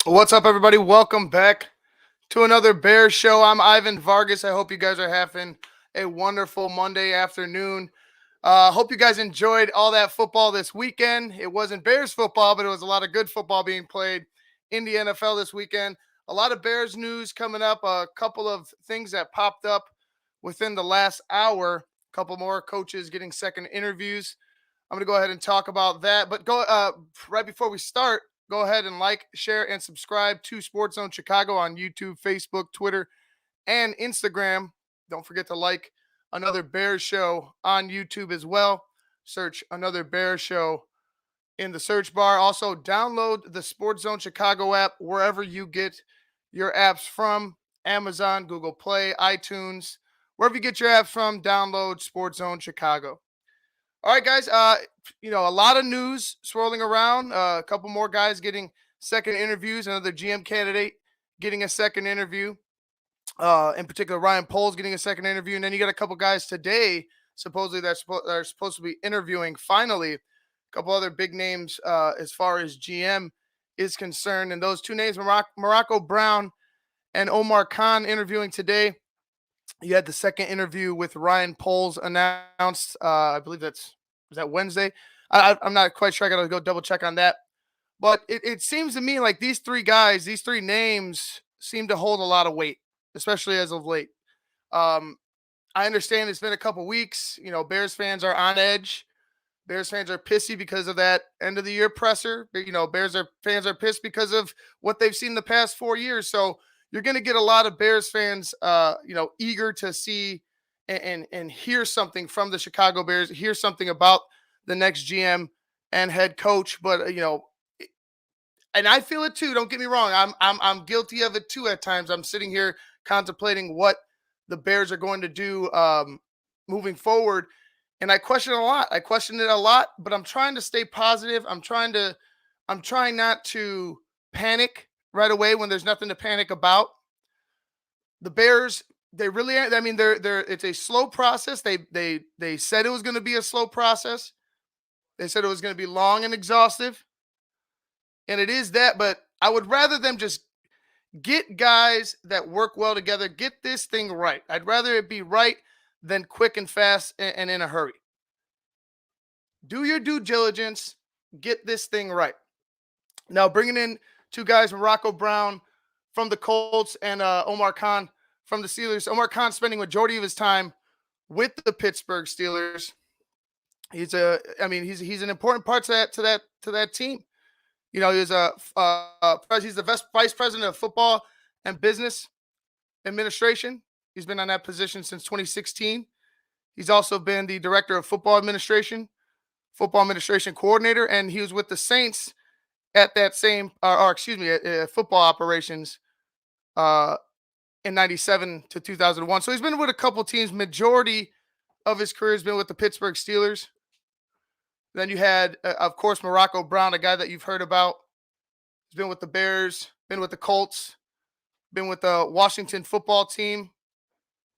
What's up, everybody? Welcome back to another Bears show. I'm Ivan Vargas. I hope you guys are having a wonderful Monday afternoon. Hope you guys enjoyed all that football this weekend. It wasn't Bears football, but it was a lot of good football being played in the NFL this weekend. A lot of Bears news coming up. A couple of things that popped up within the last hour. A couple more coaches getting second interviews. I'm going to go ahead and talk about that. But right before we start, go ahead and like, share, and subscribe to Sports Zone Chicago on YouTube, Facebook, Twitter, and Instagram. Don't forget to like Another Bears Show on YouTube as well. Search Another Bears Show in the search bar. Also, download the Sports Zone Chicago app wherever you get your apps from. Amazon, Google Play, iTunes, wherever you get your apps from, download Sports Zone Chicago. All right, guys. A lot of news swirling around. A couple more guys getting second interviews. Another GM candidate getting a second interview. In particular, Ryan Poles getting a second interview, and then you got a couple guys today supposedly that are supposed to be interviewing. Finally, a couple other big names as far as GM is concerned, and those two names, Morocco Brown and Omar Khan, interviewing today. You had the second interview with Ryan Poles announced. I believe was that Wednesday. I'm not quite sure. I got to go double check on that. But it seems to me like these three guys, these three names, seem to hold a lot of weight, especially as of late. Um, I understand it's been a couple weeks. Bears fans are on edge. Bears fans are pissy because of that end of the year presser. Fans are pissed because of what they've seen the past 4 years. So you're going to get a lot of Bears fans, eager to see and hear something from the Chicago Bears, hear something about the next GM and head coach. But and I feel it too. Don't get me wrong. I'm guilty of it too at times. I'm sitting here contemplating what the Bears are going to do moving forward, and I question it a lot. I question it a lot, but I'm trying to stay positive. I'm trying not to panic right away when there's nothing to panic about. The Bears, they really are. I mean, they're it's a slow process. They said it was going to be a slow process. They said it was going to be long and exhaustive, and it is that. But I would rather them just get guys that work well together, get this thing right. I'd rather it be right than quick and fast and in a hurry. Do your due diligence, get this thing right. Now, bringing in two guys, Morocco Brown from the Colts and Omar Khan from the Steelers. Omar Khan spending majority of his time with the Pittsburgh Steelers. He's an important part to that team. He's he's the vice president of football and business administration. He's been on that position since 2016. He's also been the director of football administration coordinator, and he was with the Saints at that same, football operations in 97 to 2001. So he's been with a couple teams. Majority of his career has been with the Pittsburgh Steelers. Then you had, of course, Morocco Brown, a guy that you've heard about. He's been with the Bears, been with the Colts, been with the Washington football team,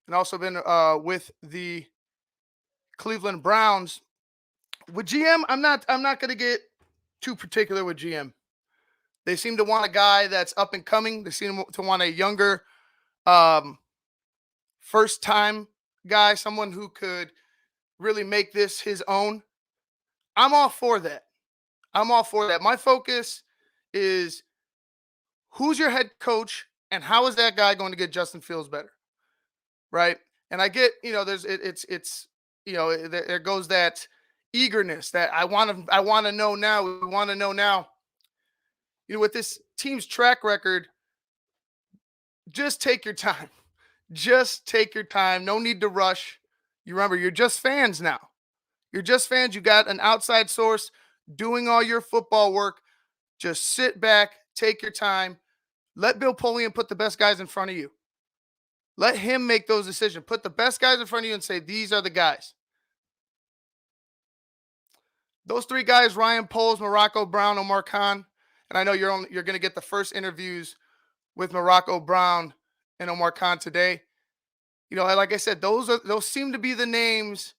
and also been with the Cleveland Browns. With GM, I'm not going to get too particular with GM. They seem to want a guy that's up and coming. They seem to want a younger, first time guy, someone who could really make this his own. I'm all for that. My focus is who's your head coach and how is that guy going to get Justin Fields better, right? And I get, there goes that eagerness that I want to know now. We want to know now. With this team's track record, just take your time. Just take your time. No need to rush. You remember, you're just fans now. You're just fans. You got an outside source doing all your football work. Just sit back, take your time. Let Bill Polian put the best guys in front of you. Let him make those decisions. Put the best guys in front of you and say, these are the guys. Those three guys, Ryan Poles, Morocco Brown, Omar Khan. And I know you're going to get the first interviews with Morocco Brown and Omar Khan today. Like I said, those seem to be the names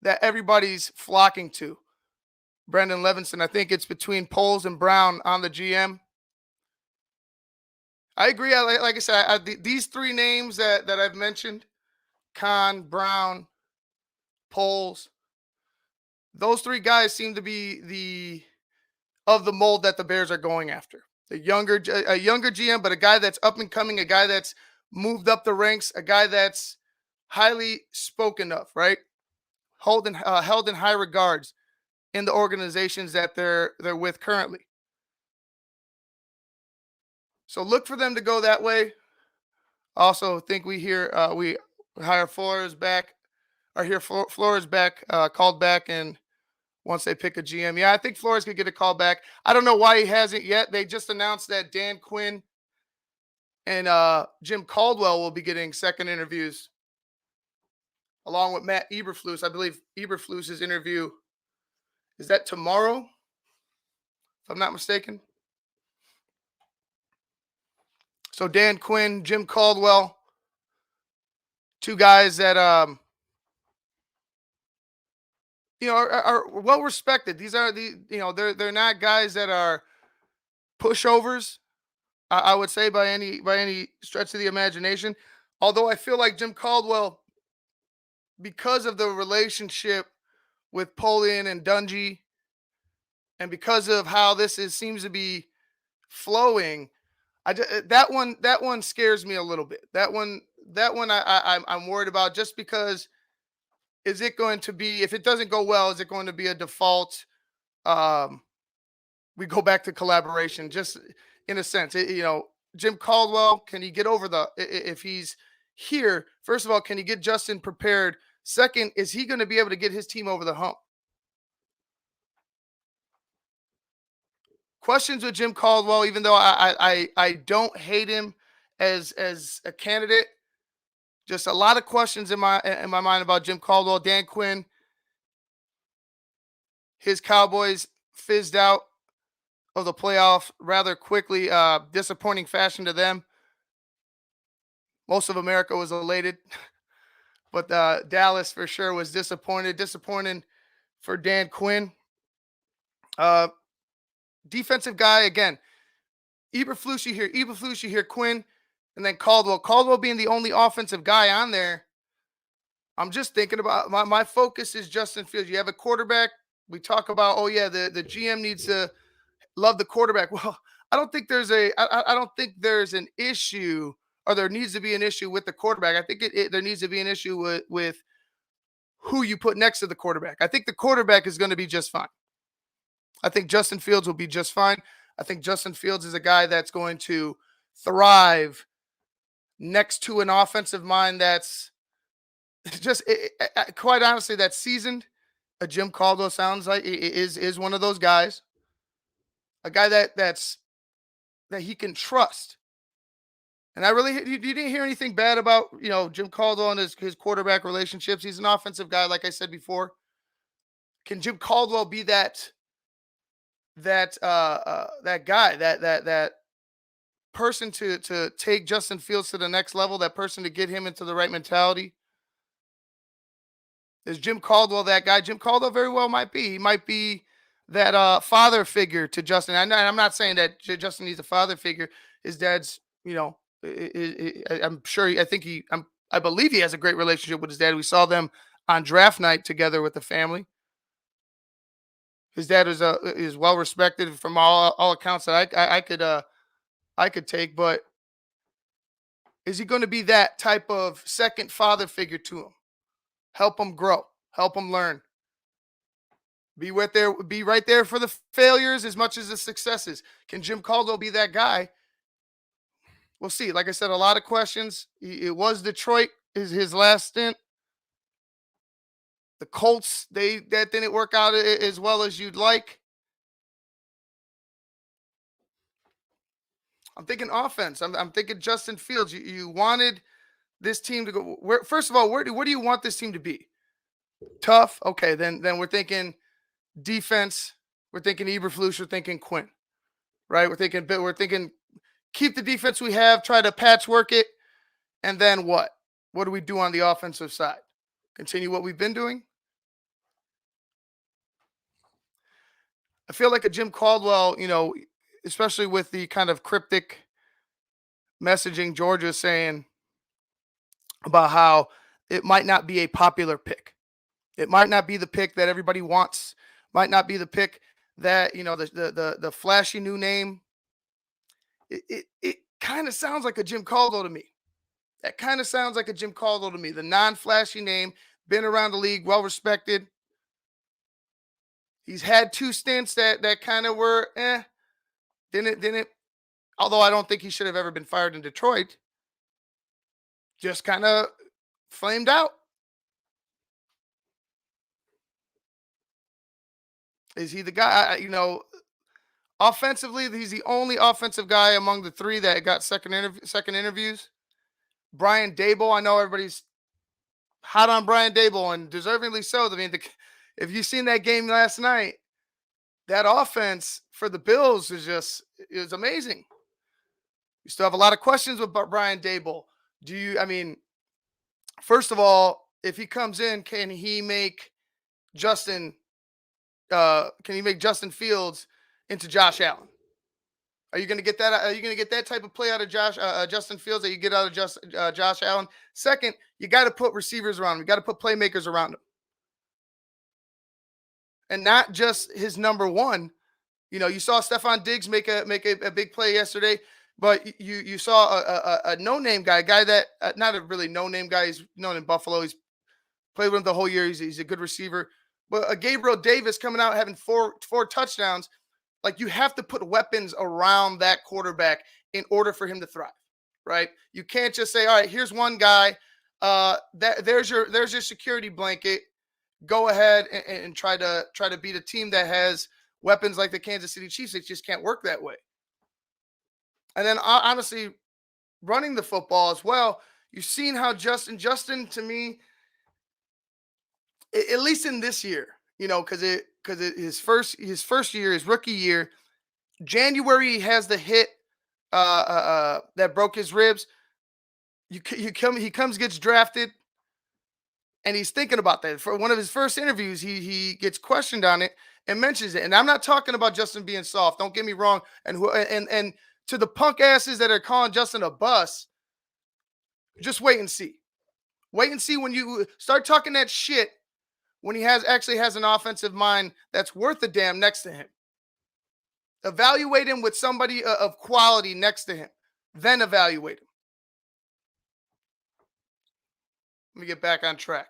that everybody's flocking to. Brendan Levinson, I think it's between Poles and Brown on the GM. I agree. Like I said, these three names that I've mentioned, Khan, Brown, Poles, those three guys seem to be the of the mold that the Bears are going after. A younger GM, but a guy that's up and coming, a guy that's moved up the ranks, a guy that's highly spoken of, right? Held in high regards in the organizations that they're with currently. So look for them to go that way. Also, think we hire Flores back, or hear Flores back, called back, and once they pick a GM, yeah, I think Flores could get a call back. I don't know why he hasn't yet. They just announced that Dan Quinn and Jim Caldwell will be getting second interviews, along with Matt Eberflus. I believe Eberflus's interview is that tomorrow, if I'm not mistaken. So Dan Quinn, Jim Caldwell, two guys that are well respected. These are they're not guys that are pushovers. I would say by any stretch of the imagination. Although I feel like Jim Caldwell, because of the relationship with Polian and Dungy, and because of how seems to be flowing, that one scares me a little bit. That one I'm worried about, just because is it going to be, if it doesn't go well, is it going to be a default? Um, we go back to collaboration, just in a sense. Jim Caldwell, can he get over if he's here? First of all, can he get Justin prepared? Second, is he going to be able to get his team over the hump? Questions with Jim Caldwell, even though I don't hate him as a candidate. Just a lot of questions in my mind about Jim Caldwell. Dan Quinn, his Cowboys fizzed out of the playoff rather quickly. Disappointing fashion to them. Most of America was elated, but Dallas for sure was disappointed. Disappointing for Dan Quinn. Uh, Defensive guy again. Eberflus, you hear Quinn, and then Caldwell. Caldwell being the only offensive guy on there. I'm just thinking about my focus is Justin Fields. You have a quarterback. We talk about, oh yeah, the GM needs to love the quarterback. Well, I don't think there's an issue, or there needs to be an issue with the quarterback. I think there needs to be an issue with who you put next to the quarterback. I think the quarterback is going to be just fine. I think Justin Fields will be just fine. I think Justin Fields is a guy that's going to thrive next to an offensive mind that's just quite honestly, that's seasoned. A Jim Caldwell sounds like is one of those guys, a guy that he can trust. And you didn't hear anything bad about Jim Caldwell and his quarterback relationships. He's an offensive guy, like I said before. Can Jim Caldwell be that guy, that person to take Justin Fields to the next level, that person to get him into the right mentality? Is Jim Caldwell that guy? Jim Caldwell very well might be. He might be that father figure to Justin. I'm not saying that Justin needs a father figure. His dad's, I'm sure. I believe he has a great relationship with his dad. We saw them on draft night together with the family. His dad is well respected from all accounts that I could take. But is he going to be that type of second father figure to him? Help him grow, help him learn. Be right there for the failures as much as the successes. Can Jim Caldwell be that guy? We'll see. Like I said, a lot of questions. It was Detroit is his last stint. The Colts, that didn't work out as well as you'd like. I'm thinking offense. I'm thinking Justin Fields. You wanted this team to go where? First of all, where do you want this team to be? Tough. Okay, then we're thinking defense. We're thinking Eberflus. We're thinking Quinn. Right. We're thinking keep the defense we have. Try to patchwork it, and then what? What do we do on the offensive side? Continue what we've been doing. I feel like a Jim Caldwell, especially with the kind of cryptic messaging Georgia saying about how it might not be a popular pick. It might not be the pick that everybody wants. Might not be the pick that the flashy new name. It kind of sounds like a Jim Caldwell to me. That kind of sounds like a Jim Caldwell to me. The non-flashy name, been around the league, well respected. He's had two stints that kind of were didn't. Although I don't think he should have ever been fired in Detroit. Just kind of flamed out. Is he the guy? Offensively, he's the only offensive guy among the three that got second interviews. Brian Dable, I know everybody's hot on Brian Dable, and deservingly so. I mean, if you've seen that game last night, that offense for the Bills is amazing. You still have a lot of questions with Brian Dable. First of all, if he comes in, can he make Justin Fields into Josh Allen? Are you going to get that? Are you going to get that type of play out of Justin Fields that you get out of Josh Allen? Second, you got to put receivers around him. You got to put playmakers around him, and not just his number one. You saw Stephon Diggs make a big play yesterday, but you saw a no-name guy that not a really no-name guy. He's known in Buffalo. He's played with him the whole year. He's a good receiver. But a Gabriel Davis coming out having four touchdowns. Like, you have to put weapons around that quarterback in order for him to thrive, right? You can't just say, all right, here's one guy. There's your security blanket. Go ahead and try to beat a team that has weapons like the Kansas City Chiefs. It just can't work that way. And then honestly, running the football as well. You've seen how Justin to me, at least in this year, because his first year, his rookie year, January, he has the hit that broke his ribs. He comes, gets drafted, and he's thinking about that. For one of his first interviews, he gets questioned on it and mentions it. And I'm not talking about Justin being soft. Don't get me wrong. And to the punk asses that are calling Justin a bus, just wait and see. Wait and see when you start talking that shit when he actually has an offensive mind that's worth a damn next to him. Evaluate him with somebody of quality next to him. Then evaluate him. Let me get back on track.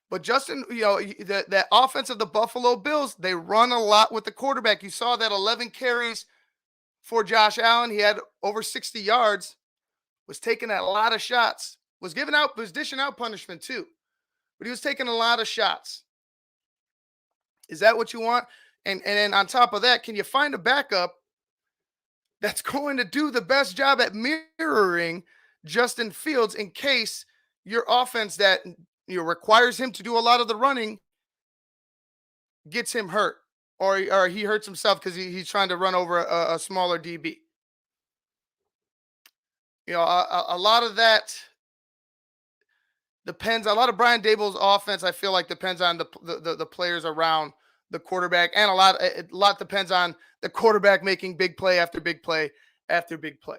But Justin, that offense of the Buffalo Bills, they run a lot with the quarterback. You saw that 11 carries for Josh Allen. He had over 60 yards, was taking a lot of shots, was dishing out punishment too. But he was taking a lot of shots. Is that what you want? And then on top of that, can you find a backup that's going to do the best job at mirroring Justin Fields in case your offense that requires him to do a lot of the running gets him hurt, or he hurts himself because he's trying to run over a smaller DB? A lot of that depends. A lot of Brian Dable's offense, I feel like, depends on the players around the quarterback, and a lot depends on the quarterback making big play after big play after big play.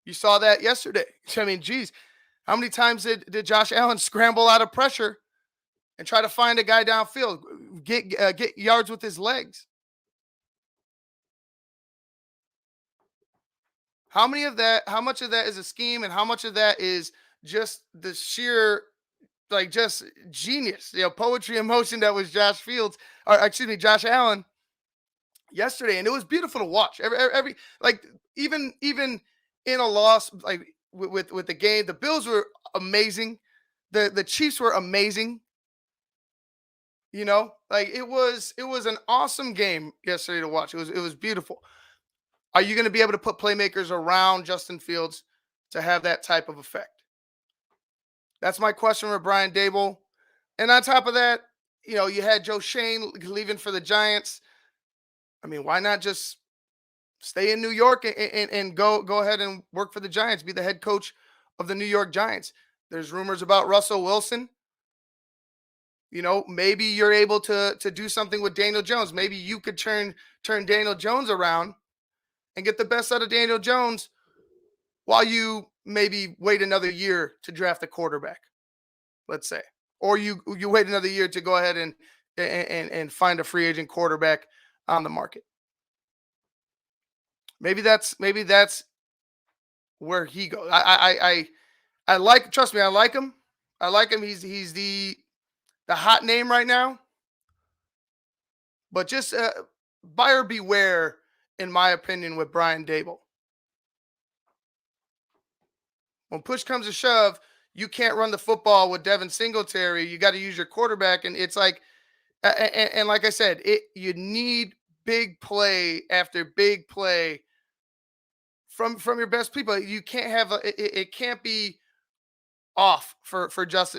You saw that yesterday. I mean, geez, how many times did Josh Allen scramble out of pressure and try to find a guy downfield, get yards with his legs? How much of that is a scheme, and how much of that is just the sheer, just genius, poetry in motion that was Josh Allen yesterday? And it was beautiful to watch. Even in a loss, with the game, the Bills were amazing. The Chiefs were amazing. It was an awesome game yesterday to watch. It was beautiful. Are you going to be able to put playmakers around Justin Fields to have that type of effect? That's my question with Brian Dable. And on top of that, you had Joe Shane leaving for the Giants. I mean, why not just stay in New York and go ahead and work for the Giants, be the head coach of the New York Giants? There's rumors about Russell Wilson. Maybe you're able to do something with Daniel Jones. Maybe you could turn Daniel Jones around and get the best out of Daniel Jones while you maybe wait another year to draft a quarterback, let's say. Or you wait another year to go ahead and find a free agent quarterback on the market. Maybe that's where he goes. I like, trust me, I like him. I like him. He's the hot name right now. But just buyer beware, in my opinion, with Brian Daboll. When push comes to shove, you can't run the football with Devin Singletary. You got to use your quarterback, and it's like, and like I said, you need big play after big play from your best people. You can't have it can't be off for Josh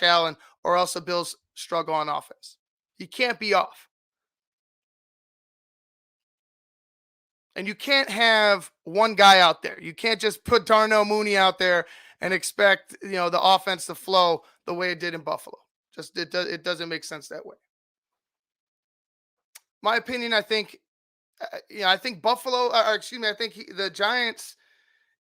Allen, or else the Bills struggle on offense. He can't be off. And you can't have one guy out there. You can't just put Darnell Mooney out there and expect, the offense to flow the way it did in Buffalo. Just it doesn't make sense that way. My opinion, I think, I think Buffalo, or excuse me, I think the Giants,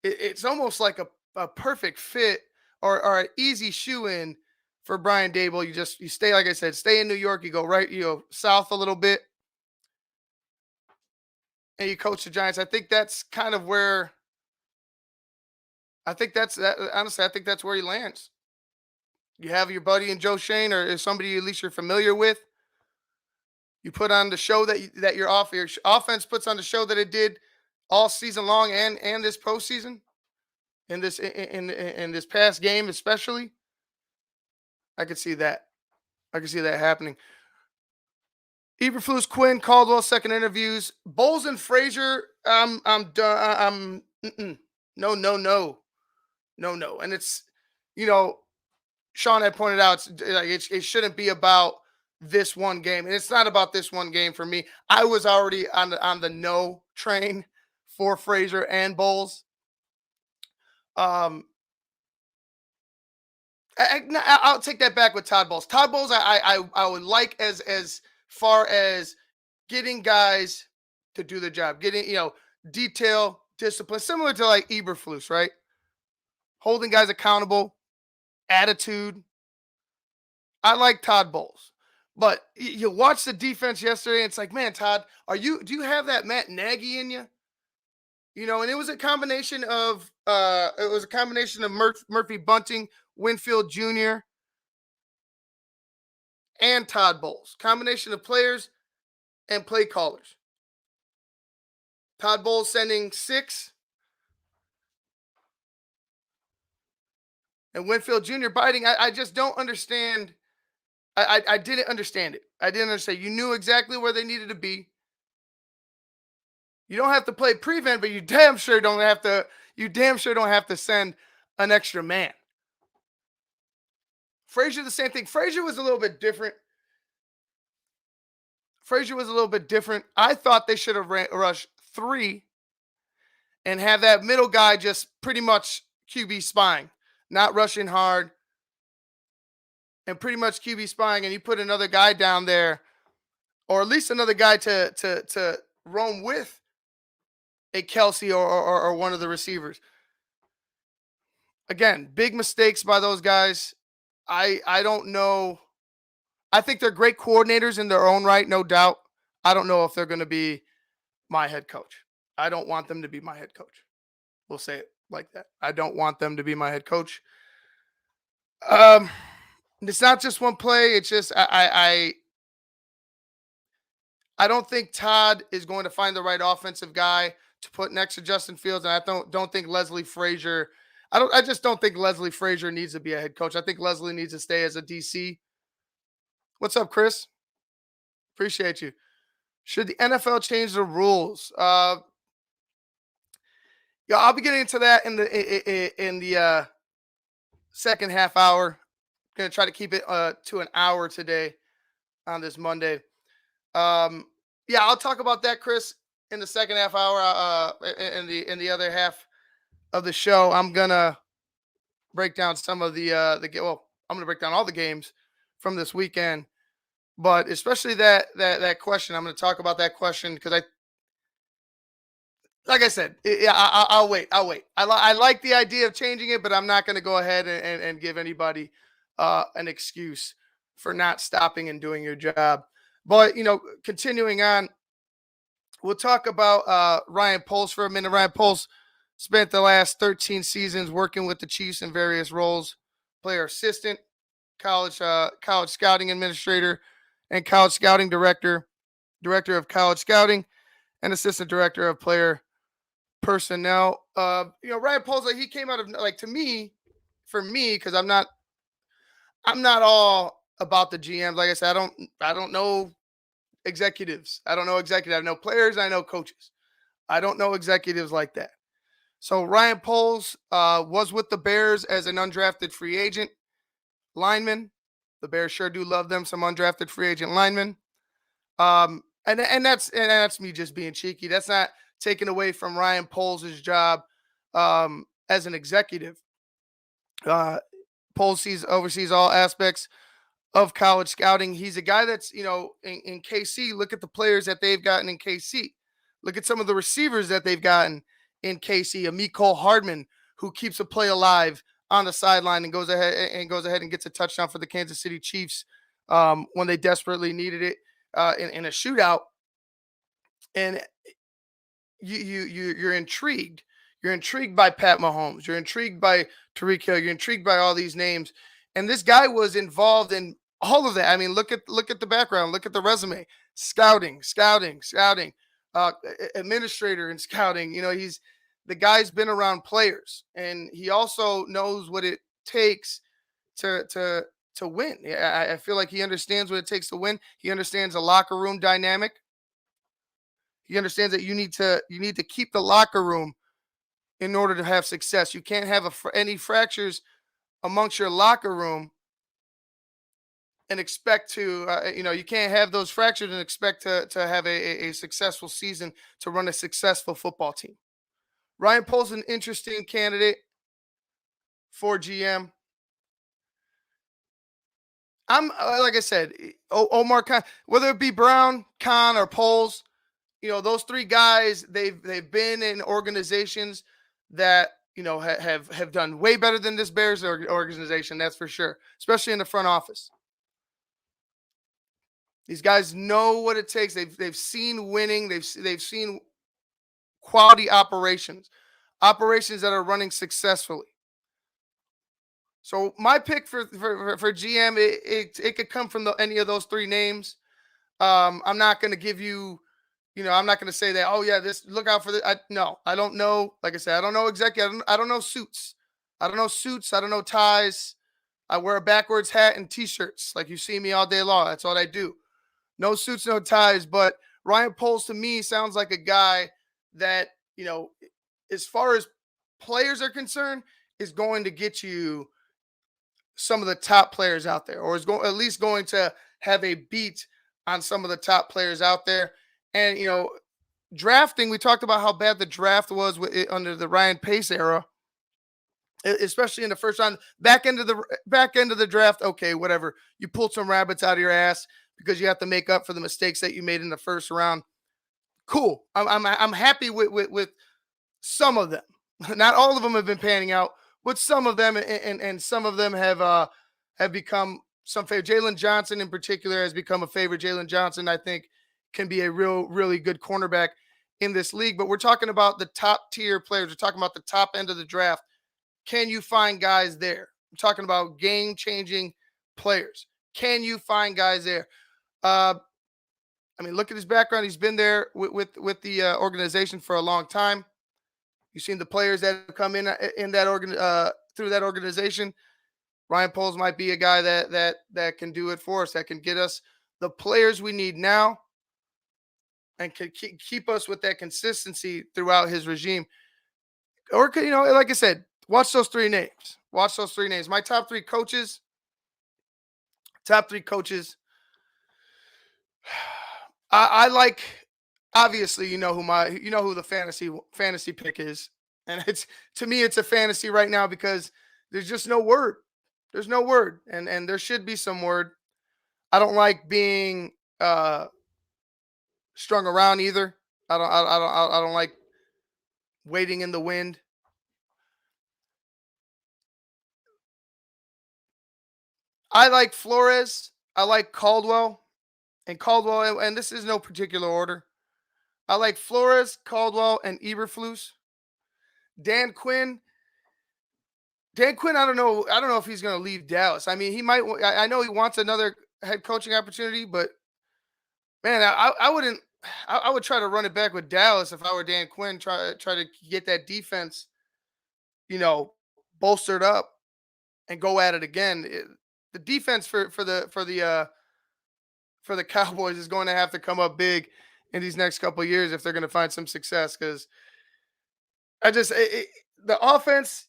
it's almost like a perfect fit, or an easy shoe-in for Brian Daboll. You stay, like I said, stay in New York. You go right, south a little bit, and you coach the Giants. I think that's kind of where, honestly, I think that's where he lands. You have your buddy in Joe Shane, or is somebody at least you're familiar with. You put on the show that your offense puts on the show that it did all season long, and this postseason, in this past game especially. I could see that. I could see that happening. Eberflus, Quinn, Caldwell, second interviews. Bowles and Frazier, I'm done. No. And it's, Sean had pointed out, it shouldn't be about this one game, and it's not about this one game for me. I was already on the no train for Frazier and Bowles. I'll take that back with Todd Bowles. Todd Bowles, I would like, as far as getting guys to do the job, getting, detail, discipline, similar to like Eberflus, right? Holding guys accountable, attitude. I like Todd Bowles, but you watch the defense yesterday, and it's like, man, Todd, do you have that Matt Nagy in you? And it was a combination of Murphy Bunting, Winfield Jr., and Todd Bowles. Combination of players and play callers. Todd Bowles sending 6, and Winfield Jr. biting. I just don't understand. I didn't understand it. I didn't understand. You knew exactly where they needed to be. You don't have to play prevent, but you damn sure don't have to. You damn sure don't have to send an extra man. Frazier, the same thing. Frazier was a little bit different. I thought they should have rushed 3 and have that middle guy just pretty much QB spying, not rushing hard, and pretty much QB spying. And you put another guy down there, or at least another guy to roam with a Kelsey or one of the receivers. Again, big mistakes by those guys. I don't know. I think they're great coordinators in their own right, no doubt. I don't know if they're going to be my head coach. I don't want them to be my head coach. We'll say it like that. I don't want them to be my head coach. It's not just one play. It's just I don't think Todd is going to find the right offensive guy to put next to Justin Fields, and I don't think Leslie Frazier. I just don't think Leslie Frazier needs to be a head coach. I think Leslie needs to stay as a DC. What's up, Chris? Appreciate you. Should the NFL change the rules? I'll be getting into that in the second half hour. Going to try to keep it to an hour today on this Monday. I'll talk about that, Chris, in the second half hour. In the other half of the show, I'm gonna break down some of the I'm gonna break down all the games from this weekend. But especially that question, I'm going to talk about that question because like I said, I'll wait. I'll wait. I like the idea of changing it, but I'm not going to go ahead and give anybody an excuse for not stopping and doing your job. But continuing on, we'll talk about Ryan Poles for a minute. Ryan Poles spent the last 13 seasons working with the Chiefs in various roles: player assistant, college scouting administrator, and college scouting director, director of college scouting, and assistant director of player personnel. Ryan Poles, like, he came out of, like, to me, for me, because I'm not all about the GMs. Like I said, I don't know executives. I don't know executives. I know players. I know coaches. I don't know executives like that. So Ryan Poles was with the Bears as an undrafted free agent lineman. The Bears sure do love them some undrafted free agent linemen. And that's me just being cheeky. That's not taken away from Ryan Poles' job as an executive. Uh, Poles oversees all aspects of college scouting. He's a guy that's, in KC. Look at the players that they've gotten in KC. Look at some of the receivers that they've gotten in KC. A Mecole Hardman, who keeps a play alive on the sideline and goes ahead and gets a touchdown for the Kansas City Chiefs when they desperately needed it in a shootout. And you're intrigued. You're intrigued by Pat Mahomes. You're intrigued by Tyreek Hill. You're intrigued by all these names. And this guy was involved in all of that. I mean, look at the background. Look at the resume. Scouting, administrator in scouting. The guy's been around players, and he also knows what it takes to win. I feel like he understands what it takes to win. He understands the locker room dynamic. He understands that you need to keep the locker room in order to have success. You can't have any fractures amongst your locker room and expect to, you can't have those fractures and expect to have a successful season, to run a successful football team. Ryan Poles is an interesting candidate for GM. I'm like I said, Omar Khan, whether it be Brown, Khan, or Poles, those three guys, they've been in organizations that have done way better than this Bears organization. That's for sure, especially in the front office. These guys know what it takes. They've seen winning. They've seen quality operations that are running successfully. So my pick for GM, it could come from any of those three names. I'm not going to give you. I'm not going to say that, oh, yeah, look out for this. No, I don't know. Like I said, I don't know executive. I don't know suits. I don't know ties. I wear a backwards hat and T-shirts like you see me all day long. That's all I do. No suits, no ties. But Ryan Poles, to me, sounds like a guy that, as far as players are concerned, is going to get you some of the top players out there, or is at least going to have a beat on some of the top players out there. And, drafting, we talked about how bad the draft was under the Ryan Pace era, especially in the first round. Back end of the draft, okay, whatever. You pulled some rabbits out of your ass because you have to make up for the mistakes that you made in the first round. Cool. I'm happy with some of them. Not all of them have been panning out, but some of them, and some of them have become some favorite. Jalen Johnson in particular has become a favorite. Jalen Johnson, I think, can be a really good cornerback in this league. But we're talking about the top tier players. We're talking about the top end of the draft. Can you find guys there? I'm talking about game-changing players. Can you find guys there? Look at his background. He's been there with the organization for a long time. You've seen the players that have come in that through that organization. Ryan Poles might be a guy that can do it for us, that can get us the players we need now, and can keep us with that consistency throughout his regime. Or, like I said, watch those three names. My top three coaches. I like, obviously, who the fantasy pick is. And to me, it's a fantasy right now because there's just no word. There's no word. And there should be some word. I don't like being strung around either. I don't like waiting in the wind. I like Flores. I like Caldwell. And Caldwell, and this is no particular order. I like Flores, Caldwell, and Eberflus. Dan Quinn. Dan Quinn, I don't know. I don't know if he's going to leave Dallas. I mean, he might. I know he wants another head coaching opportunity, but man, I wouldn't. I would try to run it back with Dallas if I were Dan Quinn. Try to get that defense, bolstered up and go at it again. The defense for the Cowboys is going to have to come up big in these next couple of years if they're going to find some success. Because the offense.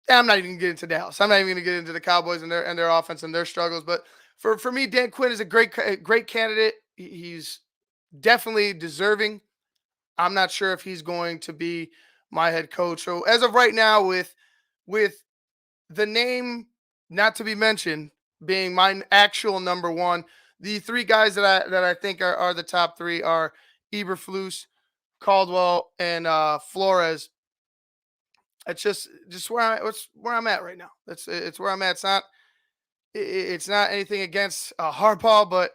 I'm not even getting into Dallas. I'm not even going to get into the Cowboys and their offense and their struggles. But for me, Dan Quinn is a great candidate. He's definitely deserving. I'm not sure if he's going to be my head coach. So as of right now, with the name not to be mentioned being my actual number one, the three guys that I think are the top three are Eberflus, Caldwell, and Flores. It's just where I'm at right now. It's where I'm at. It's not anything against Harbaugh, but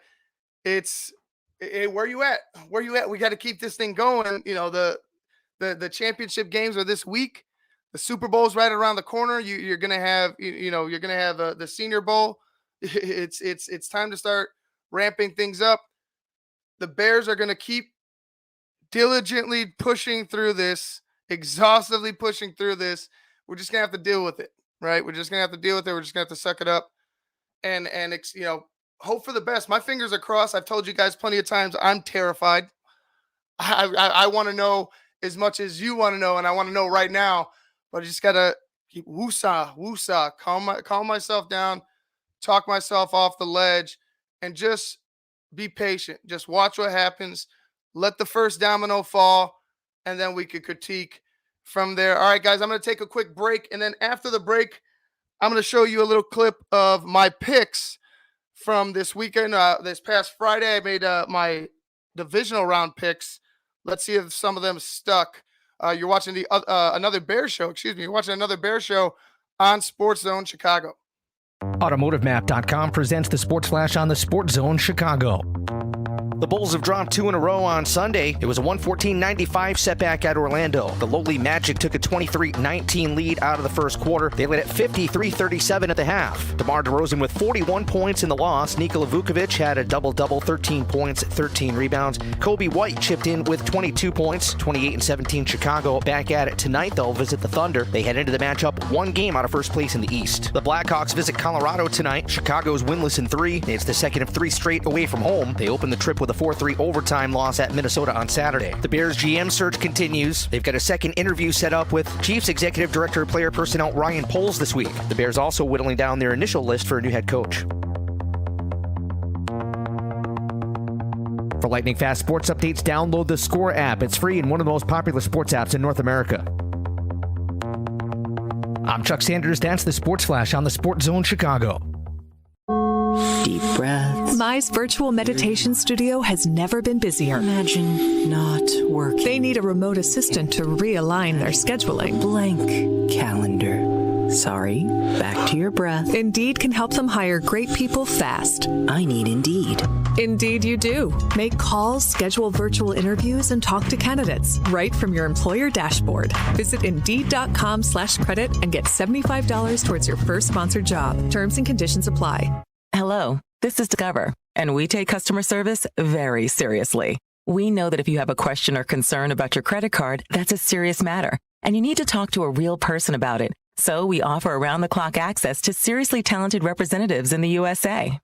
it's where you at? Where you at? We got to keep this thing going. The championship games are this week. The Super Bowl's right around the corner. You're gonna have you're gonna have the Senior Bowl. It's time to start ramping things up. The Bears are gonna keep diligently pushing through this. Exhaustively pushing through this. We're just gonna have to deal with it, right? We're just gonna have to deal with it. We're just gonna have to suck it up and hope for the best. My fingers are crossed. I've told you guys plenty of times I'm terrified. I want to know as much as you want to know, and I want to know right now. But I just gotta keep woosah, calm myself down, talk myself off the ledge, and just be patient. Just watch what happens. Let the first domino fall. And then we could critique from there. All right, guys, I'm going to take a quick break. And then after the break, I'm going to show you a little clip of my picks from this weekend. This past Friday, I made my divisional round picks. Let's see if some of them stuck. You're watching another Bear show. You're watching another Bear show on Sports Zone Chicago. AutomotiveMap.com presents the Sports Flash on the Sports Zone Chicago. The Bulls have dropped 2 in a row on Sunday. It was a 114-95 setback at Orlando. The lowly Magic took a 23-19 lead out of the first quarter. They led at 53-37 at the half. DeMar DeRozan with 41 points in the loss. Nikola Vucevic had a double-double, 13 points, 13 rebounds. Kobe White chipped in with 22 points, 28-17 Chicago. Back at it tonight, they'll visit the Thunder. They head into the matchup 1 game out of first place in the East. The Blackhawks visit Colorado tonight. Chicago's winless in 3. It's the second of 3 straight away from home. They open the trip with a 4-3 overtime loss at Minnesota on Saturday. The Bears GM search continues. They've got a second interview set up with Chiefs Executive Director of Player Personnel Ryan Poles this week. The Bears also whittling down their initial list for a new head coach. For lightning fast sports updates, download the Score app. It's free and one of the most popular sports apps in North America. I'm Chuck Sanders. That's the Sports Flash on the Sports Zone Chicago. Deep breaths. Mize virtual meditation studio has never been busier. Imagine not working. They need a remote assistant to realign their scheduling. Blank calendar. Sorry, back to your breath. Indeed can help them hire great people fast. I need Indeed. Indeed you do. Make calls, schedule virtual interviews, and talk to candidates right from your employer dashboard. Visit Indeed.com/credit and get $75 towards your first sponsored job. Terms and conditions apply. Hello, this is Discover, and we take customer service very seriously. We know that if you have a question or concern about your credit card, that's a serious matter, and you need to talk to a real person about it. So we offer around-the-clock access to seriously talented representatives in the USA.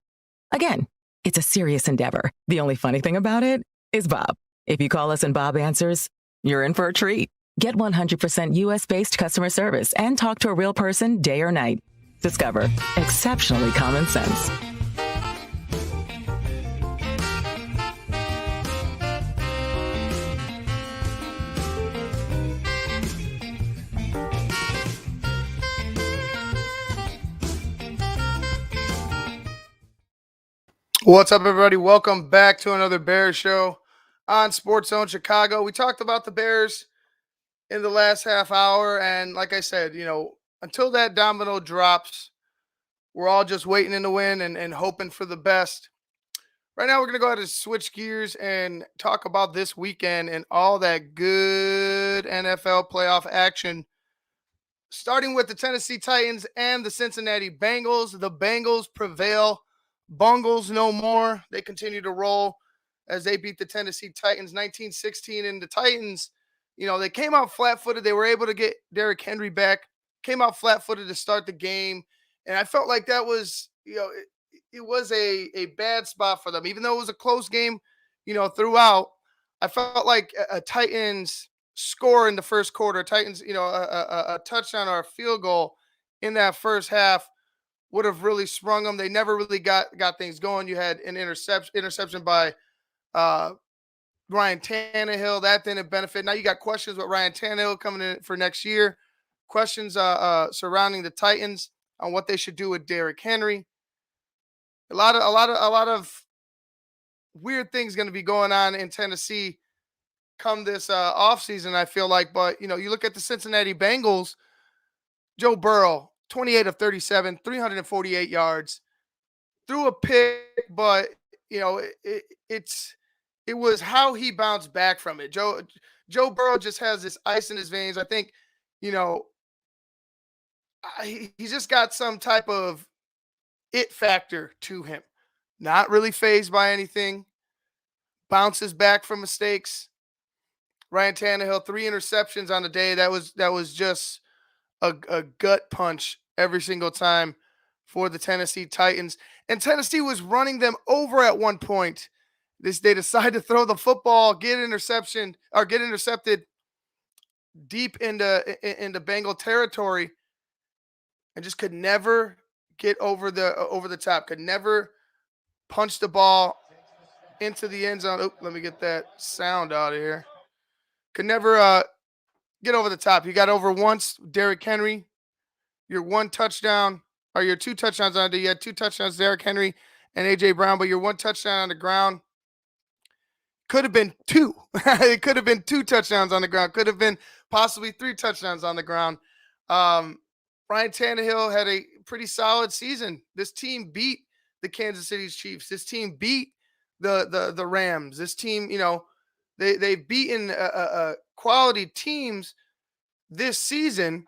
Again, it's a serious endeavor. The only funny thing about it is Bob. If you call us and Bob answers, you're in for a treat. Get 100% US-based customer service and talk to a real person day or night. Discover. Exceptionally common sense. What's up, everybody? Welcome back to another Bears show on Sports Zone Chicago. We talked about the Bears in the last half hour, and like I said, until that domino drops, we're all just waiting in the wind and hoping for the best. Right now, we're going to go ahead and switch gears and talk about this weekend and all that good NFL playoff action, starting with the Tennessee Titans and the Cincinnati Bengals. The Bengals prevail. Bungles no more. They continue to roll as they beat the Tennessee Titans 19-16. And the Titans, they came out flat-footed. They were able to get Derrick Henry back, came out flat-footed to start the game. And I felt like that was, it was a bad spot for them. Even though it was a close game, throughout, I felt like a Titans score in the first quarter, Titans, a touchdown or a field goal in that first half would have really sprung them. They never really got things going. You had an interception by Ryan Tannehill. That didn't benefit. Now you got questions with Ryan Tannehill coming in for next year. Questions surrounding the Titans on what they should do with Derrick Henry. A lot of weird things going to be going on in Tennessee come this offseason, I feel like. But, you look at the Cincinnati Bengals, Joe Burrow, 28 of 37, 348 yards, threw a pick, but it was how he bounced back from it. Joe Burrow just has this ice in his veins. I think, he's just got some type of it factor to him. Not really fazed by anything. Bounces back from mistakes. Ryan Tannehill, 3 interceptions on the day. That was just a gut punch every single time for the Tennessee Titans. And Tennessee was running them over at one point. They decided to throw the football, get intercepted deep into Bengal territory, and just could never get over the top. Could never punch the ball into the end zone. Oh, let me get that sound out of here. Could never get over the top. You got over once, Derrick Henry. Your one touchdown, or your 2 touchdowns on the day. You had 2 touchdowns, Derrick Henry and A.J. Brown, but your 1 touchdown on the ground could have been 2. It could have been 2 touchdowns on the ground. Could have been possibly 3 touchdowns on the ground. Ryan Tannehill had a pretty solid season. This team beat the Kansas City Chiefs. This team beat the Rams. This team, they've beaten quality teams this season.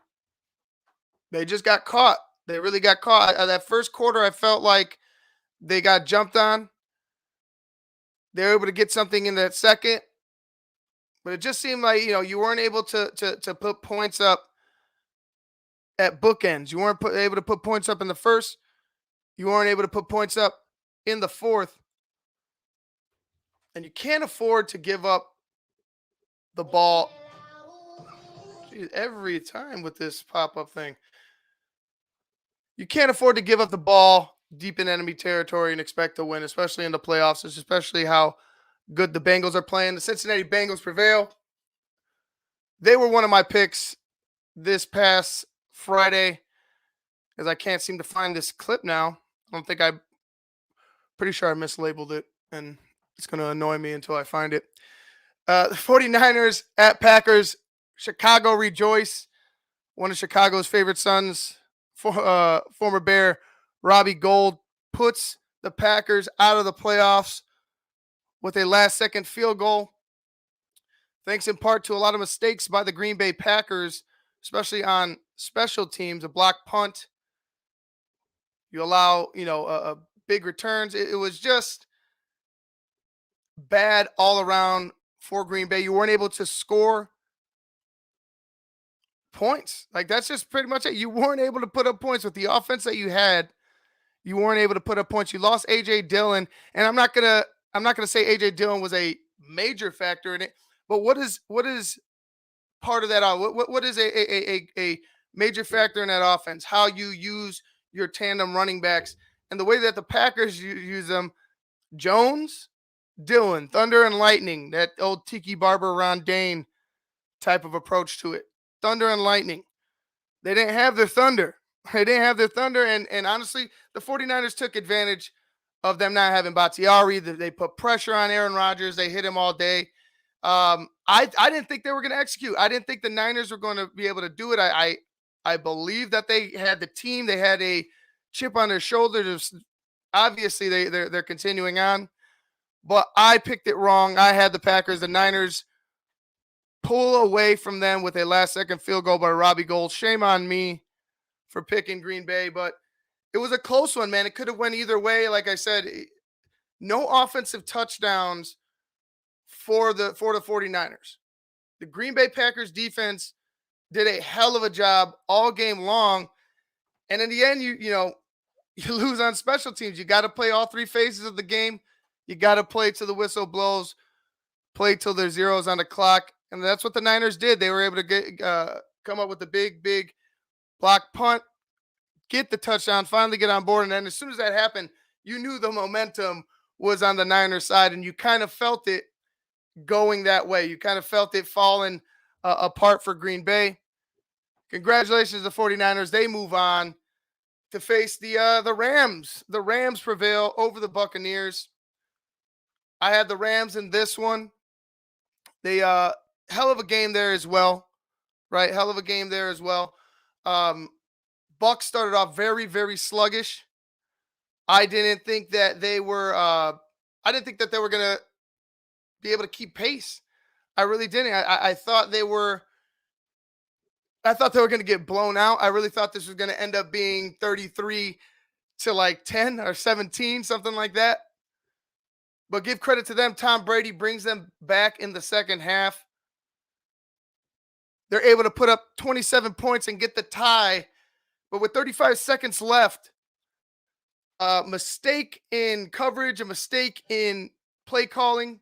They just got caught. They really got caught. That first quarter, I felt like they got jumped on. They were able to get something in that second. But it just seemed like, you weren't able to put points up at bookends. You weren't able to put points up in the first. You weren't able to put points up in the fourth. And you can't afford to give up the ball. Jeez, every time with this pop-up thing. You can't afford to give up the ball deep in enemy territory and expect to win, especially in the playoffs, especially how good the Bengals are playing. The Cincinnati Bengals prevail. They were one of my picks this past Friday, as I can't seem to find this clip now. Pretty sure I mislabeled it, and it's going to annoy me until I find it. The 49ers at Packers. Chicago rejoice. One of Chicago's favorite sons, former Bear Robbie Gould, puts the Packers out of the playoffs with a last-second field goal. Thanks in part to a lot of mistakes by the Green Bay Packers, especially on special teams, a block punt. You allow, big returns. It was just bad all around for Green Bay. You weren't able to score points. Like, that's just pretty much it. You weren't able to put up points with the offense that you had. You weren't able to put up points. You lost A.J. Dillon, and I'm not gonna say A.J. Dillon was a major factor in it. But what is part of that? What is a major factor in that offense? How you use your tandem running backs and the way that the Packers use them. Jones, Dillon, Thunder and Lightning. That old Tiki Barber, Ron Dane type of approach to it. Thunder and Lightning. They didn't have their thunder. And honestly, the 49ers took advantage of them not having Bakhtiari. They put pressure on Aaron Rodgers. They hit him all day. I didn't think they were going to execute. I didn't think the Niners were going to be able to do it. I believe that they had the team. They had a chip on their shoulder. Obviously, they're continuing on. But I picked it wrong. I had the Packers. The Niners pull away from them with a last-second field goal by Robbie Gould. Shame on me for picking Green Bay, but it was a close one, man. It could have went either way. Like I said, no offensive touchdowns for the 49ers. The Green Bay Packers defense did a hell of a job all game long, and in the end, you lose on special teams. You got to play all three phases of the game. You got to play till the whistle blows, play till there's zeros on the clock. And that's what the Niners did. They were able to come up with a big block punt, get the touchdown, finally get on board. And then as soon as that happened, you knew the momentum was on the Niners side, and you kind of felt it going that way. You kind of felt it falling apart for Green Bay. Congratulations to the 49ers. They move on to face the Rams. The Rams prevail over the Buccaneers. I had the Rams in this one. They hell of a game there as well, right? Hell of a game there as well. Bucs started off very, very sluggish. I didn't think that they were going to be able to keep pace. I really didn't. I thought they were going to get blown out. I really thought this was going to end up being 33 to like 10 or 17, something like that. But give credit to them. Tom Brady brings them back in the second half. They're able to put up 27 points and get the tie. But with 35 seconds left, a mistake in coverage, a mistake in play calling.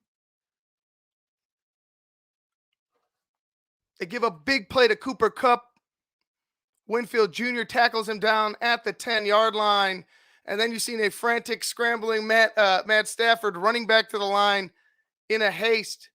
They give a big play to Cooper Kupp. Winfield Jr. tackles him down at the 10-yard line. And then you've seen a frantic, scrambling Matt Stafford running back to the line in a haste.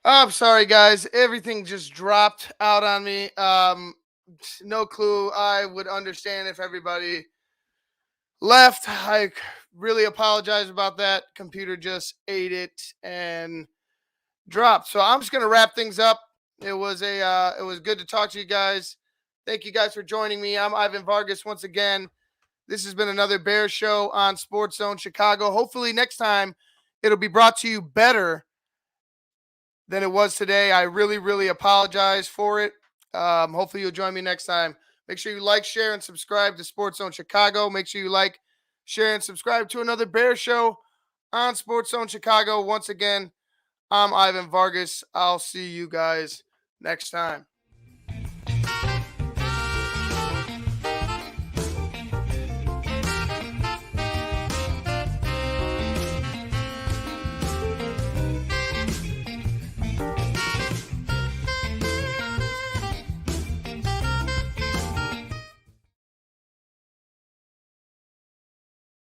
I'm sorry, guys. Everything just dropped out on me. No clue. I would understand if everybody left. I really apologize about that. Computer just ate it and dropped. So I'm just gonna wrap things up. It was good to talk to you guys. Thank you guys for joining me. I'm Ivan Vargas once again. This has been another Bears show on Sports Zone Chicago. Hopefully next time it'll be brought to you better than it was today. I really, really apologize for it. Hopefully you'll join me next time. Make sure you like, share, and subscribe to Sports Zone Chicago. Make sure you like, share, and subscribe to another Bears show on Sports Zone Chicago. Once again, I'm Ivan Vargas. I'll see you guys next time.